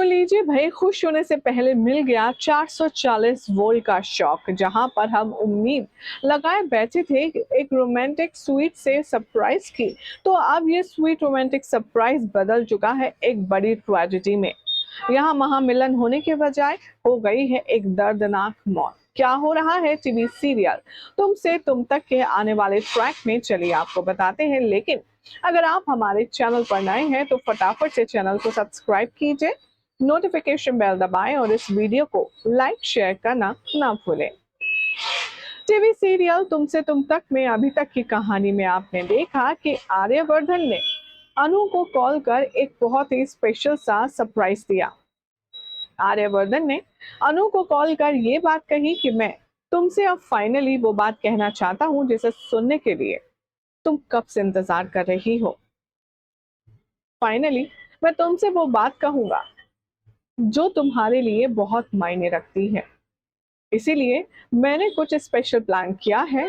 तो लीजिए भाई, खुश होने से पहले मिल गया 440 वोल्ट का शॉक। जहां पर हम उम्मीद लगाए बैठे थे एक रोमांटिक स्वीट से सरप्राइज की, तो अब ये स्वीट रोमांटिक सरप्राइज बदल चुका है एक बड़ी ट्रेजेडी में। यहाँ महामिलन होने के बजाय हो गई है एक दर्दनाक मौत। क्या हो रहा है टीवी सीरियल तुमसे तुम तक के आने वाले ट्रैक में, चलिए आपको बताते हैं। लेकिन अगर आप हमारे चैनल पर नए हैं तो फटाफट से चैनल को सब्सक्राइब कीजिए, नोटिफिकेशन बेल दबाएं और इस वीडियो को लाइक शेयर करना ना भूलें। टीवी सीरियल तुमसे तुम तक में अभी तक की कहानी में आपने देखा कि आर्यवर्धन ने अनु को कॉल कर एक बहुत ही स्पेशल सा सरप्राइज दिया। आर्यवर्धन ने अनु को कॉल कर ये बात कही कि मैं तुमसे अब फाइनली वो बात कहना चाहता हूँ जिसे सुनने के लिए तुम कब से इंतजार कर रही हो। फाइनली मैं तुमसे वो बात कहूंगा जो तुम्हारे लिए बहुत मायने रखती है। इसीलिए मैंने कुछ स्पेशल प्लान किया है,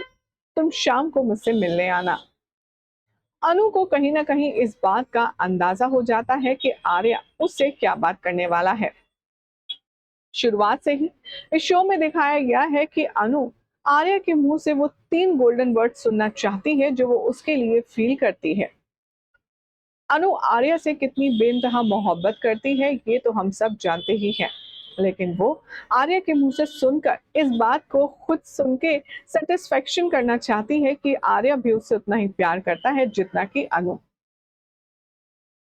तुम शाम को मुझसे मिलने आना। अनु को कहीं ना कहीं इस बात का अंदाजा हो जाता है कि आर्या उससे क्या बात करने वाला है। शुरुआत से ही इस शो में दिखाया गया है कि अनु आर्या के मुंह से वो 3 गोल्डन वर्ड सुनना चाहती है जो वो उसके लिए फील करती है। अनु आर्या से कितनी बेइंतहा मोहब्बत करती है ये तो हम सब जानते ही हैं, लेकिन वो आर्या के मुंह से सुनकर इस बात को खुद सुन के सेटिस्फेक्शन करना चाहती है कि आर्या भी उससे उतना ही प्यार करता है जितना कि अनु।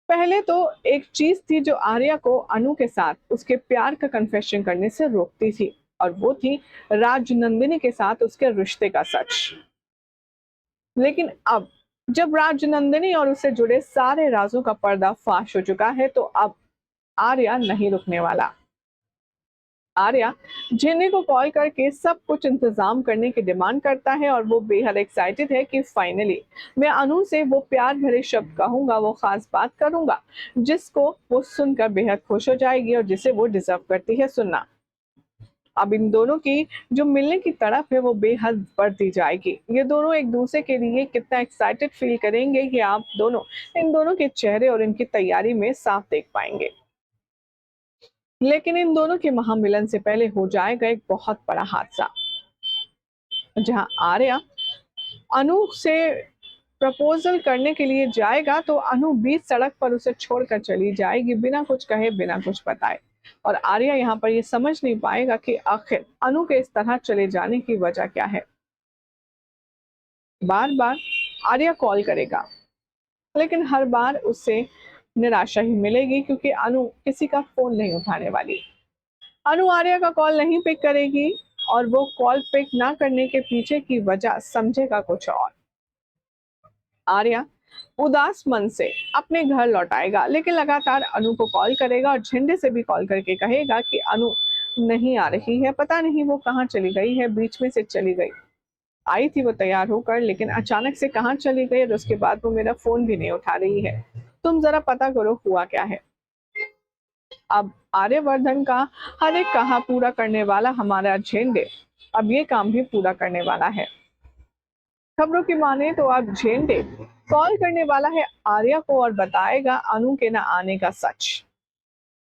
पहले तो एक चीज थी जो आर्या को अनु के साथ उसके प्यार का कन्फेशन करने से रोकती थी, और वो थी राजनंदिनी के साथ उसके रिश्ते का सच। लेकिन अब जब राजनंदिनी और उससे जुड़े सारे राजों का पर्दा फाश हो चुका है, तो अब आर्या नहीं रुकने वाला। आर्या जिन्नी को कॉल करके सब कुछ इंतजाम करने की डिमांड करता है, और वो बेहद एक्साइटेड है कि फाइनली मैं अनु से वो प्यार भरे शब्द कहूंगा, वो खास बात करूंगा जिसको वो सुनकर बेहद खुश हो जाएगी और जिसे वो डिजर्व करती है सुनना। अब इन दोनों की जो मिलने की तड़प है वो बेहद बढ़ती जाएगी। ये दोनों एक दूसरे के लिए कितना एक्साइटेड फील करेंगे कि आप दोनों इन दोनों के चेहरे और इनकी तैयारी में साफ देख पाएंगे। लेकिन इन दोनों के महामिलन से पहले हो जाएगा एक बहुत बड़ा हादसा, जहां आर्या अनु से प्रपोजल करने के लिए जाएगा तो अनु बीच सड़क पर उसे छोड़कर चली जाएगी, बिना कुछ कहे बिना कुछ बताए। और आर्या यहाँ पर ये समझ नहीं पाएगा कि आखिर अनु के इस तरह चले जाने की वजह क्या है। बार बार आर्या कॉल करेगा, लेकिन हर बार उससे निराशा ही मिलेगी, क्योंकि अनु किसी का फोन नहीं उठाने वाली। अनु आर्या का कॉल नहीं पिक करेगी, और वो कॉल पिक ना करने के पीछे की वजह समझेगा कुछ और। आर्या उदास मन से अपने घर लौट आएगा, लेकिन लगातार अनु को कॉल करेगा और झंडे से भी कॉल करके कहेगा कि अनु नहीं आ रही है, पता नहीं वो कहाँ चली गई है, बीच में से चली गई। आई थी वो तैयार होकर, लेकिन अचानक से कहाँ चली गई और उसके बाद वो मेरा फोन भी नहीं उठा रही है। तुम जरा पता करो हुआ क्या है। अब आर्यवर्धन का हर एक कहा पूरा करने वाला हमारा झेंडे अब ये काम भी पूरा करने वाला है। खबरों की माने तो अब झेंडे कॉल करने वाला है आर्या को और बताएगा अनु के न आने का सच।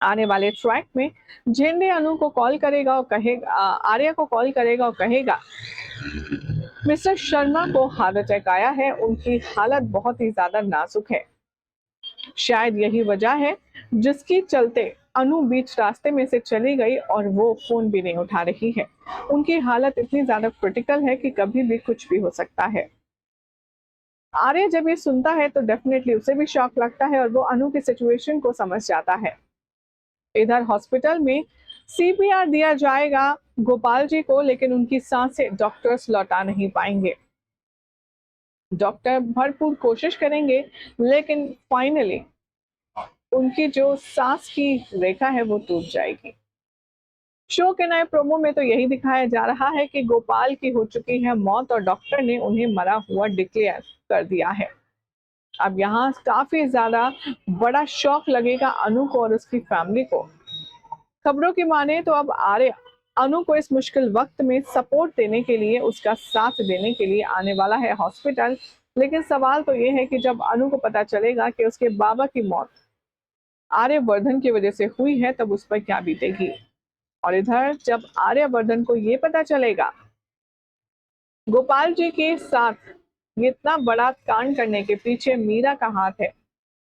आने वाले ट्रैक में झेंडे अनु को कॉल करेगा और कहेगा, आर्या को कॉल करेगा और कहेगा मिस्टर शर्मा को हार्ट अटैक आया है, उनकी हालत बहुत ही ज्यादा नाजुक है। शायद यही वजह है जिसकी चलते अनु बीच रास्ते में से चली गई और वो फोन भी नहीं उठा रही है। उनकी हालत इतनी ज्यादा क्रिटिकल है कि कभी भी कुछ भी हो सकता है। आर्य जब ये सुनता है तो डेफिनेटली उसे भी शॉक लगता है और वो अनु की सिचुएशन को समझ जाता है। इधर हॉस्पिटल में सीपीआर दिया जाएगा गोपाल जी को, लेकिन उनकी सांसें डॉक्टर्स लौटा नहीं पाएंगे। डॉक्टर भरपूर कोशिश करेंगे, लेकिन फाइनली उनकी जो सांस की रेखा है वो टूट जाएगी। शो के नए प्रोमो में तो यही दिखाया जा रहा है कि गोपाल की हो चुकी है मौत और डॉक्टर ने उन्हें मरा हुआ डिक्लेयर कर दिया है। अब यहाँ काफी ज्यादा बड़ा शॉक लगेगा अनु को और उसकी फैमिली को। खबरों की माने तो अब आर्य अनु को इस मुश्किल वक्त में सपोर्ट देने के लिए, उसका साथ देने के लिए आने वाला है हॉस्पिटल। लेकिन सवाल तो ये है कि जब अनु को पता चलेगा कि उसके बाबा की मौत आर्यवर्धन की वजह से हुई है तब उस पर क्या बीतेगी। और इधर जब आर्यवर्धन को ये पता चलेगा गोपाल जी के साथ ये इतना बड़ा कांड करने के पीछे मीरा का हाथ है,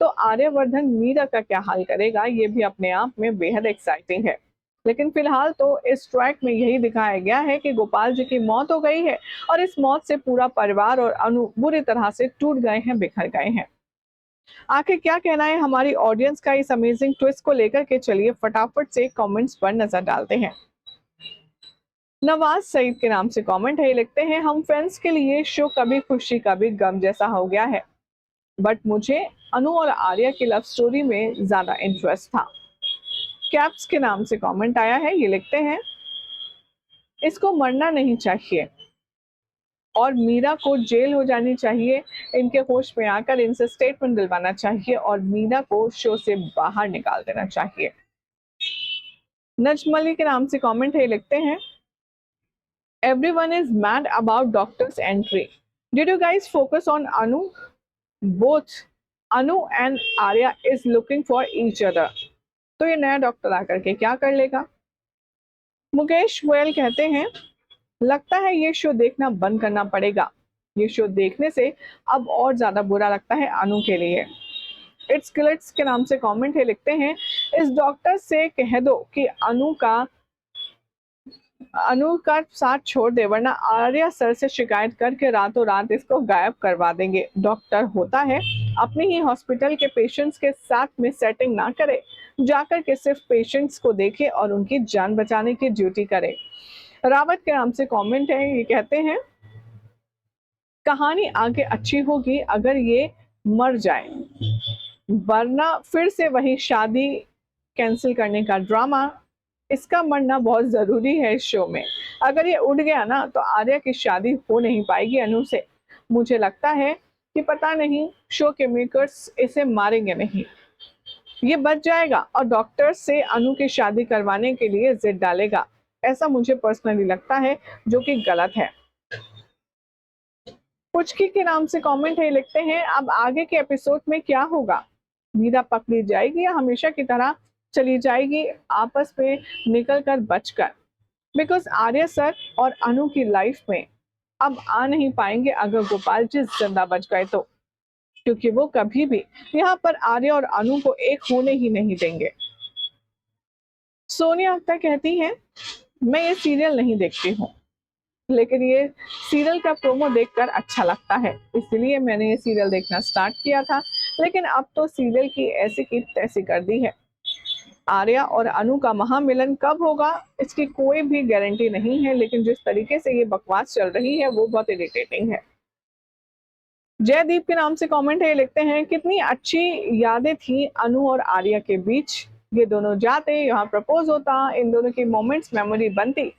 तो आर्यवर्धन मीरा का क्या हाल करेगा, ये भी अपने आप में बेहद एक्साइटिंग है। लेकिन फिलहाल तो इस ट्रैक में यही दिखाया गया है कि गोपाल जी की मौत हो गई है और इस मौत से पूरा परिवार और अनु बुरी तरह से टूट गए हैं, बिखर गए हैं। आखिर क्या कहना है हमारी ऑडियंस का इस अमेजिंग ट्विस्ट को लेकर के, चलिए फटाफट से कमेंट्स पर नजर डालते हैं। नवाज सईद के नाम से कमेंट है, लिखते हैं हम फैंस के लिए शो कभी खुशी कभी गम जैसा हो गया है, बट मुझे अनु और आर्या की लव स्टोरी में ज्यादा इंटरेस्ट था। कैप्स के नाम से कमेंट आया है, ये लिखते हैं इसको मरना नहीं चाहिए और मीरा को जेल हो जानी चाहिए, इनके होश में आकर इनसे स्टेटमेंट दिलवाना चाहिए और मीरा को शो से बाहर निकाल देना चाहिए। नजमली के नाम से कमेंट है, लिखते हैं everyone is mad about doctor's entry. Did you guys focus on Anu? Both Anu and Arya is looking for each other. तो ये नया डॉक्टर आकर के क्या कर लेगा। मुकेश गोयल कहते हैं लगता है ये शो देखना बंद करना पड़ेगा, ये शो देखने से अब और ज्यादा बुरा लगता है अनु के लिए। इट्स क्लिट्स के नाम से कमेंट है, लिखते हैं इस डॉक्टर से कह दो कि अनु का साथ छोड़ दे, वरना आर्या सर से शिकायत करके रातों रात इसको गायब करवा देंगे। डॉक्टर होता है अपने ही हॉस्पिटल के पेशेंट्स के साथ में सेटिंग ना करे, जाकर के सिर्फ पेशेंट्स को देखे और उनकी जान बचाने की ड्यूटी करे। रावत के नाम से कमेंट है, ये कहते हैं कहानी आगे अच्छी होगी अगर ये मर जाए, वरना फिर से वही शादी कैंसिल करने का ड्रामा। इसका मरना बहुत जरूरी है इस शो में, अगर ये उड़ गया ना तो आर्या की शादी हो नहीं पाएगी अनु से। मुझे लगता है कि पता नहीं शो के मेकर्स इसे मारेंगे नहीं, ये बच जाएगा और डॉक्टर से अनु की शादी करवाने के लिए जिद डालेगा, ऐसा मुझे पर्सनली लगता है, जो कि गलत है। पुचकी के नाम से कमेंट है, लिखते हैं अब आगे के एपिसोड में क्या होगा, मीरा पकड़ी जाएगी या हमेशा की तरह चली जाएगी आपस में निकल कर बचकर। बिकॉज आर्या सर और अनु की लाइफ में अब आ नहीं पाएंगे अगर गोपाल जी जिंदा बच गए तो, क्योंकि वो कभी भी यहाँ पर आर्या और अनु को एक होने ही नहीं देंगे। सोनिया अख्तर कहती है मैं ये सीरियल नहीं देखती हूँ, लेकिन ये सीरियल का प्रोमो देखकर अच्छा लगता है, इसलिए मैंने ये सीरियल देखना स्टार्ट किया था, लेकिन अब तो सीरियल की ऐसी की तैसी कर दी है। आर्या और अनु का महामिलन कब होगा इसकी कोई भी गारंटी नहीं है, लेकिन जिस तरीके से ये बकवास चल रही है वो बहुत इरिटेटिंग है। जयदीप के नाम से कमेंट है, लिखते हैं कितनी अच्छी यादें थी अनु और आर्या के बीच, ये दोनों जाते यहाँ प्रपोज होता, इन दोनों की मोमेंट्स मेमोरी बनती,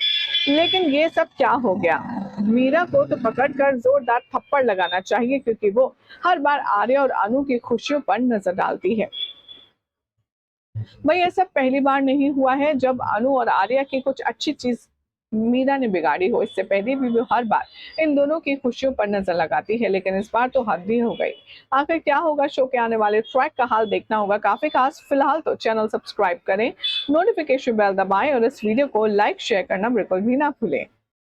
लेकिन ये सब क्या हो गया। मीरा को तो पकड़कर जोरदार थप्पड़ लगाना चाहिए, क्योंकि वो हर बार आर्या और अनु की खुशियों पर नजर डालती है। भाई ये सब पहली बार नहीं हुआ है जब अनु और आर्या की कुछ अच्छी चीज मीरा ने बिगाड़ी हो, इससे पहले भी वो हर बार इन दोनों की खुशियों पर नजर लगाती है, लेकिन इस बार तो हद ही हो गई। आखिर क्या होगा, शो के आने वाले ट्रैक का हाल देखना होगा काफी खास। फिलहाल तो चैनल सब्सक्राइब करें, नोटिफिकेशन बेल दबाएं और इस वीडियो को लाइक शेयर करना बिल्कुल भी ना भूलें।